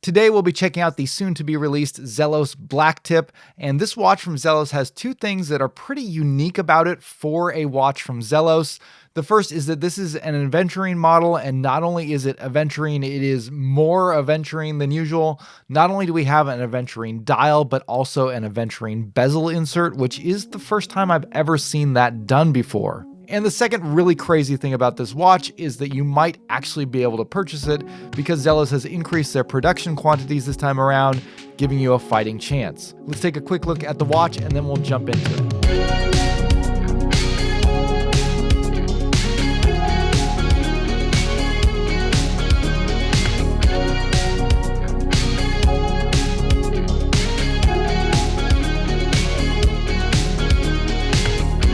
Today we'll be checking out the soon-to-be-released Zelos Blacktip, and this watch from Zelos has two things that are pretty unique about it for a watch from Zelos. The first is that this is an Aventurine model, and not only is it Aventurine, it is more Aventurine than usual. Not only do we have an Aventurine dial, but also an Aventurine bezel insert, which is the first time I've ever seen that done before. And the second really crazy thing about this watch is that you might actually be able to purchase it because Zelos has increased their production quantities this time around, giving you a fighting chance. Let's take a quick look at the watch and then we'll jump into it.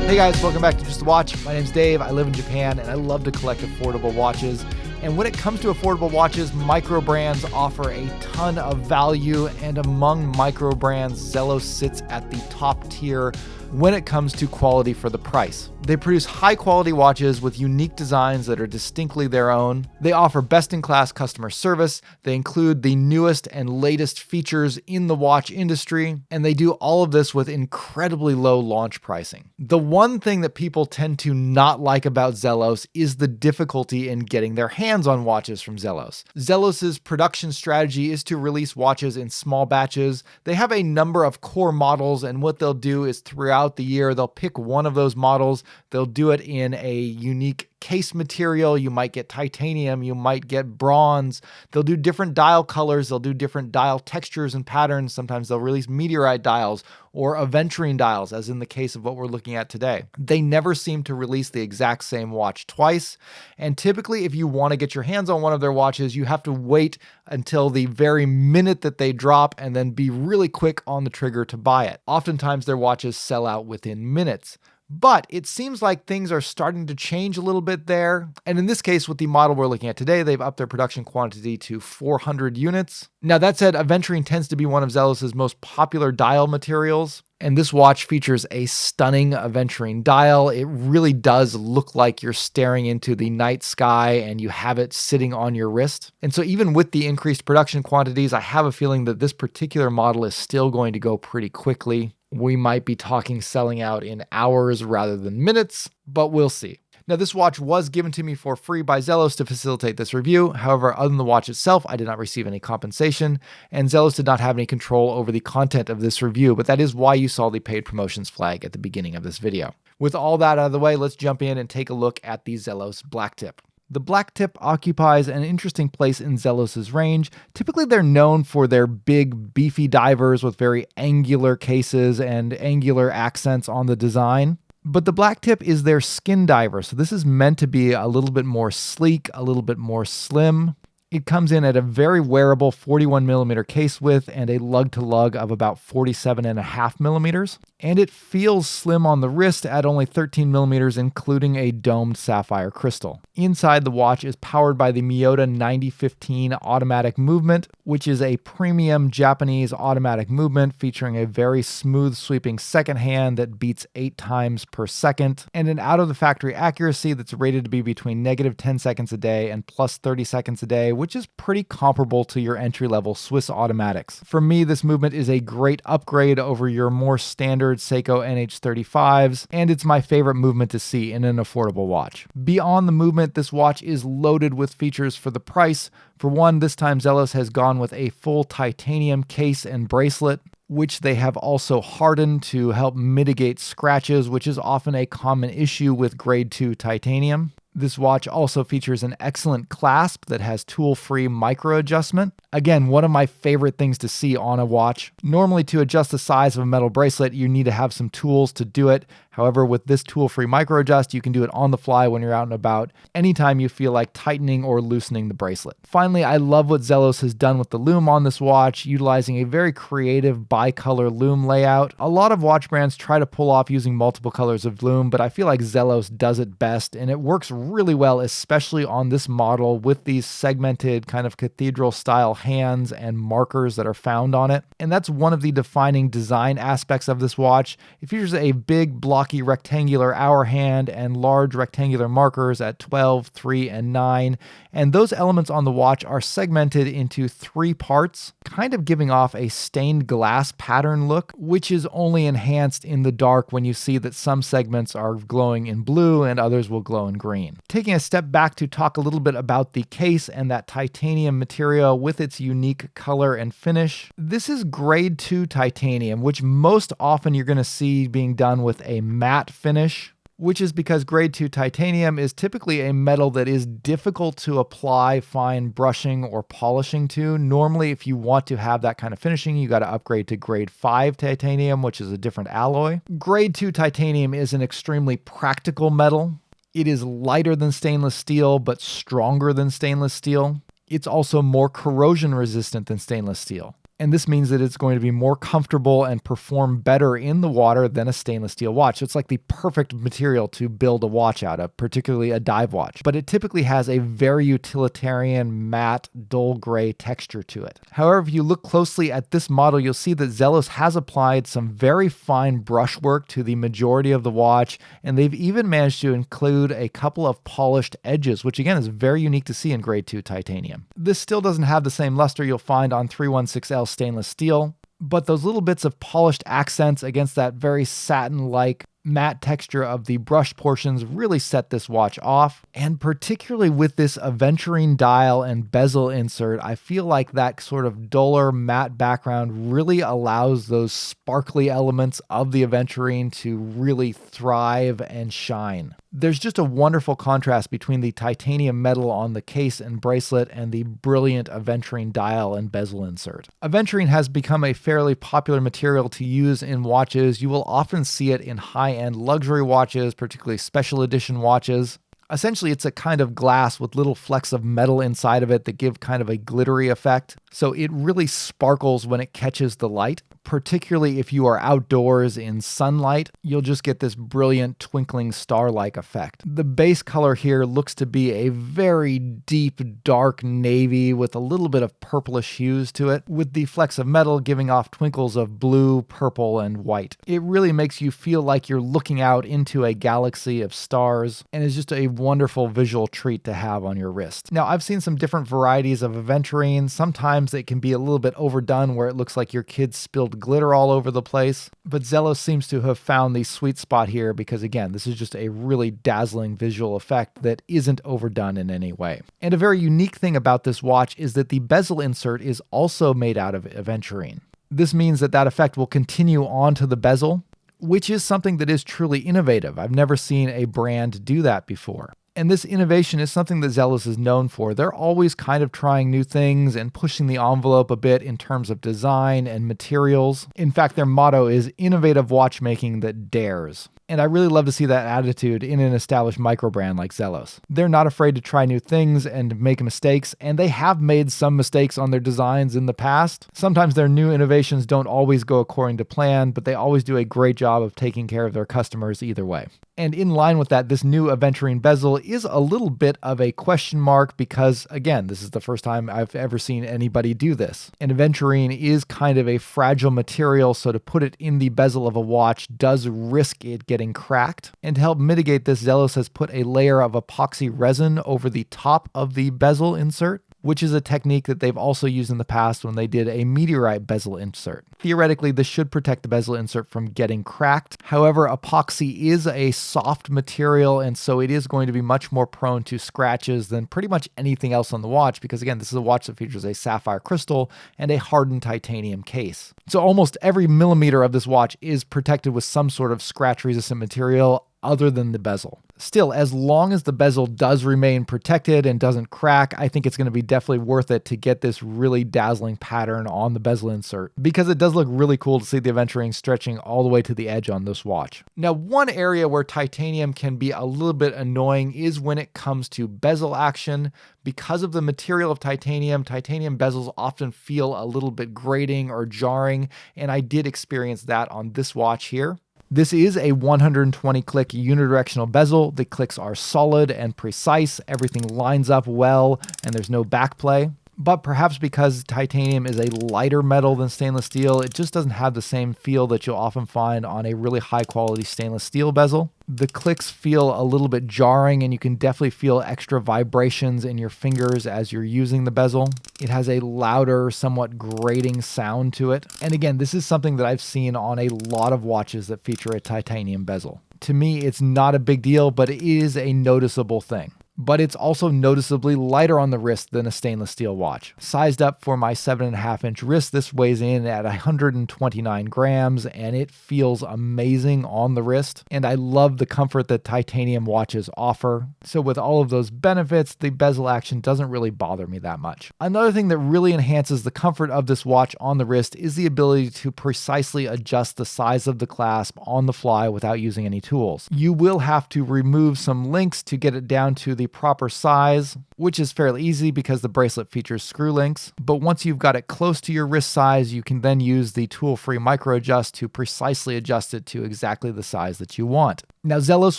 Hey guys, welcome back to Just a Watch. My name's Dave. I live in Japan and I love to collect affordable watches. And when it comes to affordable watches, micro brands offer a ton of value, and among micro brands, Zelos sits at the top tier when it comes to quality for the price. They produce high quality watches with unique designs that are distinctly their own. They offer best-in-class customer service. They include the newest and latest features in the watch industry, and they do all of this with incredibly low launch pricing. The one thing that people tend to not like about Zelos is the difficulty in getting their hands on watches from Zelos. Zelos's production strategy is to release watches in small batches. They have a number of core models, and what they'll do is throughout the year, they'll pick one of those models. They'll do it in a unique case material. You might get titanium, you might get bronze. They'll do different dial colors, they'll do different dial textures and patterns. Sometimes they'll release meteorite dials or Aventurine dials, as in the case of what we're looking at today. They never seem to release the exact same watch twice. And typically, if you want to get your hands on one of their watches, you have to wait until the very minute that they drop and then be really quick on the trigger to buy it. Oftentimes, their watches sell out within minutes. But it seems like things are starting to change a little bit there. And in this case, with the model we're looking at today, they've upped their production quantity to 400 units. Now, that said, Aventurine tends to be one of Zelos's most popular dial materials. And this watch features a stunning Aventurine dial. It really does look like you're staring into the night sky and you have it sitting on your wrist. And so even with the increased production quantities, I have a feeling that this particular model is still going to go pretty quickly. We might be talking selling out in hours rather than minutes, but we'll see. Now, this watch was given to me for free by Zelos to facilitate this review. However, other than the watch itself, I did not receive any compensation, and Zelos did not have any control over the content of this review, but that is why you saw the paid promotions flag at the beginning of this video. With all that out of the way, let's jump in and take a look at the Zelos Blacktip. The Blacktip occupies an interesting place in Zelos's range. Typically, they're known for their big, beefy divers with very angular cases and angular accents on the design. But the Blacktip is their skin diver, so this is meant to be a little bit more sleek, a little bit more slim. It comes in at a very wearable 41mm case width and a lug-to-lug of about 47.5mm. And it feels slim on the wrist at only 13mm, including a domed sapphire crystal. Inside, the watch is powered by the Miyota 9015 automatic movement, which is a premium Japanese automatic movement featuring a very smooth sweeping second hand that beats 8 times per second, and an out-of-the-factory accuracy that's rated to be between -10 seconds a day and +30 seconds a day, which is pretty comparable to your entry-level Swiss automatics. For me, this movement is a great upgrade over your more standard Seiko NH35s, and it's my favorite movement to see in an affordable watch. Beyond the movement, this watch is loaded with features for the price. For one, this time Zelos has gone with a full titanium case and bracelet, which they have also hardened to help mitigate scratches, which is often a common issue with grade 2 titanium. This watch also features an excellent clasp that has tool-free micro adjustment. Again, one of my favorite things to see on a watch. Normally, to adjust the size of a metal bracelet, you need to have some tools to do it. However, with this tool-free micro adjust, you can do it on the fly when you're out and about, anytime you feel like tightening or loosening the bracelet. Finally, I love what Zelos has done with the lume on this watch, utilizing a very creative bicolor lume layout. A lot of watch brands try to pull off using multiple colors of lume, but I feel like Zelos does it best, and it works really well, especially on this model with these segmented kind of cathedral style hands and markers that are found on it. And that's one of the defining design aspects of this watch. It features a big blocky rectangular hour hand and large rectangular markers at 12, 3, and 9. And those elements on the watch are segmented into 3 parts, kind of giving off a stained glass pattern look, which is only enhanced in the dark when you see that some segments are glowing in blue and others will glow in green. Taking a step back to talk a little bit about the case and that titanium material with its unique color and finish. This is grade 2 titanium, which most often you're going to see being done with a matte finish, which is because grade 2 titanium is typically a metal that is difficult to apply fine brushing or polishing to. Normally, if you want to have that kind of finishing, you got to upgrade to grade 5 titanium, which is a different alloy. Grade 2 titanium is an extremely practical metal. It is lighter than stainless steel, but stronger than stainless steel. It's also more corrosion resistant than stainless steel. And this means that it's going to be more comfortable and perform better in the water than a stainless steel watch. So it's like the perfect material to build a watch out of, particularly a dive watch. But it typically has a very utilitarian, matte, dull gray texture to it. However, if you look closely at this model, you'll see that Zelos has applied some very fine brushwork to the majority of the watch, and they've even managed to include a couple of polished edges, which again is very unique to see in grade 2 titanium. This still doesn't have the same luster you'll find on 316L stainless steel, but those little bits of polished accents against that very satin-like matte texture of the brush portions really set this watch off. And particularly with this Aventurine dial and bezel insert, I feel like that sort of duller matte background really allows those sparkly elements of the Aventurine to really thrive and shine. There's just a wonderful contrast between the titanium metal on the case and bracelet and the brilliant Aventurine dial and bezel insert. Aventurine has become a fairly popular material to use in watches. You will often see it in high-end luxury watches, particularly special edition watches. Essentially, it's a kind of glass with little flecks of metal inside of it that give kind of a glittery effect. So it really sparkles when it catches the light. Particularly if you are outdoors in sunlight, you'll just get this brilliant twinkling star-like effect. The base color here looks to be a very deep, dark navy with a little bit of purplish hues to it, with the flecks of metal giving off twinkles of blue, purple, and white. It really makes you feel like you're looking out into a galaxy of stars, and is just a wonderful visual treat to have on your wrist. Now, I've seen some different varieties of Aventurine. Sometimes it can be a little bit overdone where it looks like your kid spilled glitter all over the place, but Zelos seems to have found the sweet spot here because, again, this is just a really dazzling visual effect that isn't overdone in any way. And a very unique thing about this watch is that the bezel insert is also made out of Aventurine. This means that that effect will continue onto the bezel, which is something that is truly innovative. I've never seen a brand do that before. And this innovation is something that Zelos is known for. They're always kind of trying new things and pushing the envelope a bit in terms of design and materials. In fact, their motto is innovative watchmaking that dares. And I really love to see that attitude in an established micro brand like Zelos. They're not afraid to try new things and make mistakes, and they have made some mistakes on their designs in the past. Sometimes their new innovations don't always go according to plan, but they always do a great job of taking care of their customers either way. And in line with that, this new Aventurine bezel is a little bit of a question mark because, again, this is the first time I've ever seen anybody do this. And Aventurine is kind of a fragile material, so to put it in the bezel of a watch does risk it getting cracked. And to help mitigate this, Zelos has put a layer of epoxy resin over the top of the bezel insert, which is a technique that they've also used in the past when they did a meteorite bezel insert. Theoretically, this should protect the bezel insert from getting cracked. However, epoxy is a soft material, and so it is going to be much more prone to scratches than pretty much anything else on the watch, because again, this is a watch that features a sapphire crystal and a hardened titanium case. So almost every millimeter of this watch is protected with some sort of scratch-resistant material other than the bezel. Still, as long as the bezel does remain protected and doesn't crack, I think it's going to be definitely worth it to get this really dazzling pattern on the bezel insert, because it does look really cool to see the Aventurine stretching all the way to the edge on this watch. Now, one area where titanium can be a little bit annoying is when it comes to bezel action. Because of the material of titanium bezels often feel a little bit grating or jarring, and I did experience that on this watch here. This is a 120 click unidirectional bezel. The clicks are solid and precise. Everything lines up well and there's no backplay. But perhaps because titanium is a lighter metal than stainless steel, it just doesn't have the same feel that you'll often find on a really high quality stainless steel bezel. The clicks feel a little bit jarring and you can definitely feel extra vibrations in your fingers as you're using the bezel. It has a louder, somewhat grating sound to it. And again, this is something that I've seen on a lot of watches that feature a titanium bezel. To me, it's not a big deal, but it is a noticeable thing. But it's also noticeably lighter on the wrist than a stainless steel watch. Sized up for my 7.5-inch wrist, this weighs in at 129 grams and it feels amazing on the wrist. And I love the comfort that titanium watches offer. So with all of those benefits, the bezel action doesn't really bother me that much. Another thing that really enhances the comfort of this watch on the wrist is the ability to precisely adjust the size of the clasp on the fly without using any tools. You will have to remove some links to get it down to the proper size, which is fairly easy because the bracelet features screw links. But once you've got it close to your wrist size, you can then use the tool-free micro adjust to precisely adjust it to exactly the size that you want. Now, Zelos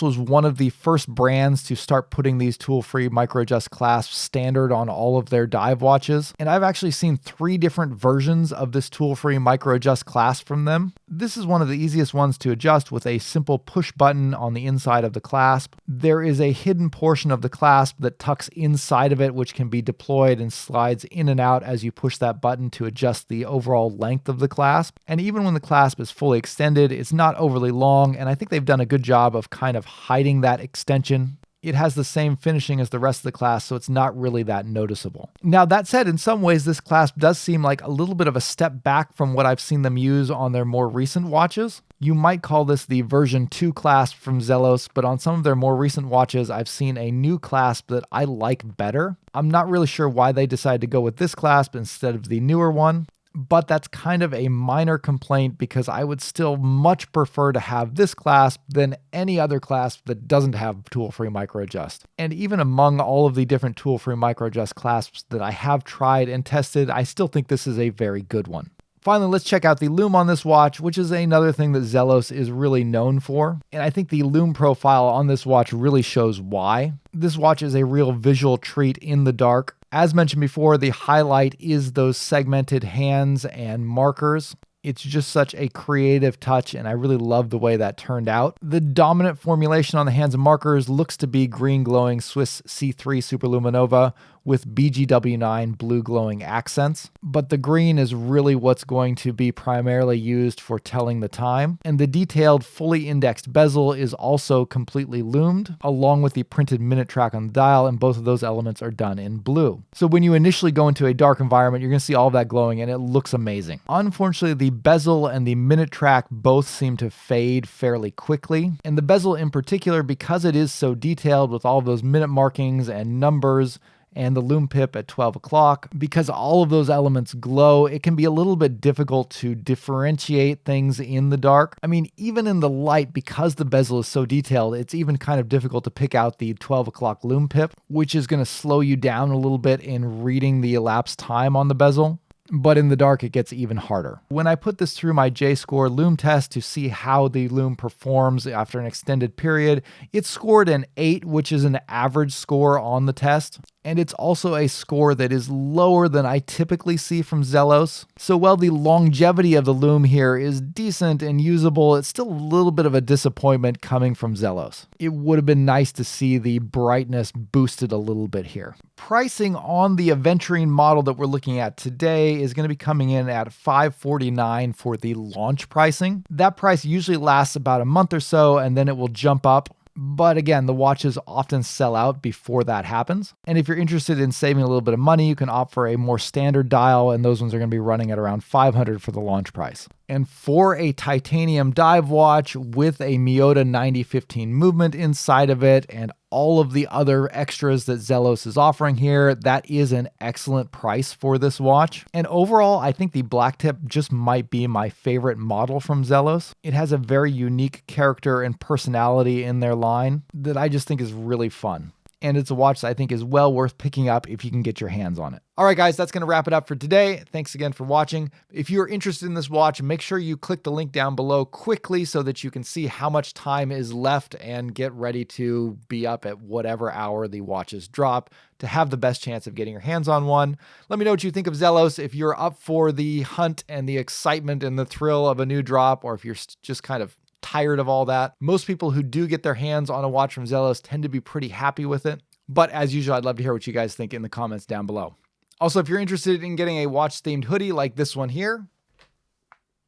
was one of the first brands to start putting these tool-free micro adjust clasps standard on all of their dive watches. And I've actually seen 3 different versions of this tool-free micro adjust clasp from them. This is one of the easiest ones to adjust with a simple push button on the inside of the clasp. There is a hidden portion of the clasp that tucks inside of it, which can be deployed and slides in and out as you push that button to adjust the overall length of the clasp. And even when the clasp is fully extended, it's not overly long, and I think they've done a good job of kind of hiding that extension. It has the same finishing as the rest of the clasp, so it's not really that noticeable. Now, that said, in some ways, this clasp does seem like a little bit of a step back from what I've seen them use on their more recent watches. You might call this the version 2 clasp from Zelos, but on some of their more recent watches, I've seen a new clasp that I like better. I'm not really sure why they decided to go with this clasp instead of the newer one. But that's kind of a minor complaint because I would still much prefer to have this clasp than any other clasp that doesn't have tool-free micro adjust. And even among all of the different tool-free micro adjust clasps that I have tried and tested, I still think this is a very good one. Finally, let's check out the lume on this watch, which is another thing that Zelos is really known for. And I think the lume profile on this watch really shows why. This watch is a real visual treat in the dark. As mentioned before, the highlight is those segmented hands and markers. It's just such a creative touch, and I really love the way that turned out. The dominant formulation on the hands and markers looks to be green glowing Swiss C3 Superluminova with BGW9 blue glowing accents, but the green is really what's going to be primarily used for telling the time. And the detailed, fully indexed bezel is also completely lumed, along with the printed minute track on the dial, and both of those elements are done in blue. So when you initially go into a dark environment, you're going to see all that glowing, and it looks amazing. Unfortunately, the bezel and the minute track both seem to fade fairly quickly, and the bezel in particular, because it is so detailed with all of those minute markings and numbers, and the lume pip at 12 o'clock, because all of those elements glow, it can be a little bit difficult to differentiate things in the dark. I mean, even in the light, because the bezel is so detailed, it's even kind of difficult to pick out the 12 o'clock lume pip, which is going to slow you down a little bit in reading the elapsed time on the bezel. But in the dark, it gets even harder. When I put this through my J-Score lume test to see how the lume performs after an extended period, it scored an 8, which is an average score on the test. And it's also a score that is lower than I typically see from Zelos. So while the longevity of the lume here is decent and usable, it's still a little bit of a disappointment coming from Zelos. It would have been nice to see the brightness boosted a little bit here. Pricing on the Aventurine model that we're looking at today is going to be coming in at $549 for the launch pricing. That price usually lasts about a month or so, and then it will jump up. But again, the watches often sell out before that happens. And if you're interested in saving a little bit of money, you can opt for a more standard dial, and those ones are going to be running at around $500 for the launch price. And for a titanium dive watch with a Miyota 9015 movement inside of it and all of the other extras that Zelos is offering here, that is an excellent price for this watch. And overall, I think the Blacktip just might be my favorite model from Zelos. It has a very unique character and personality in their line that I just think is really fun. and it's a watch that I think is well worth picking up if you can get your hands on it. All right, guys, that's going to wrap it up for today. Thanks again for watching. If you're interested in this watch, make sure you click the link down below quickly so that you can see how much time is left and get ready to be up at whatever hour the watches drop to have the best chance of getting your hands on one. Let me know what you think of Zelos. If you're up for the hunt and the excitement and the thrill of a new drop, or if you're just kind of tired of all that. Most people who do get their hands on a watch from Zelos tend to be pretty happy with it. But as usual, I'd love to hear what you guys think in the comments down below. Also, if you're interested in getting a watch-themed hoodie like this one here,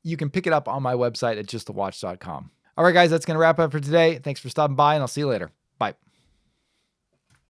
you can pick it up on my website at justthewatch.com. All right, guys, that's going to wrap up for today. Thanks for stopping by, and I'll see you later.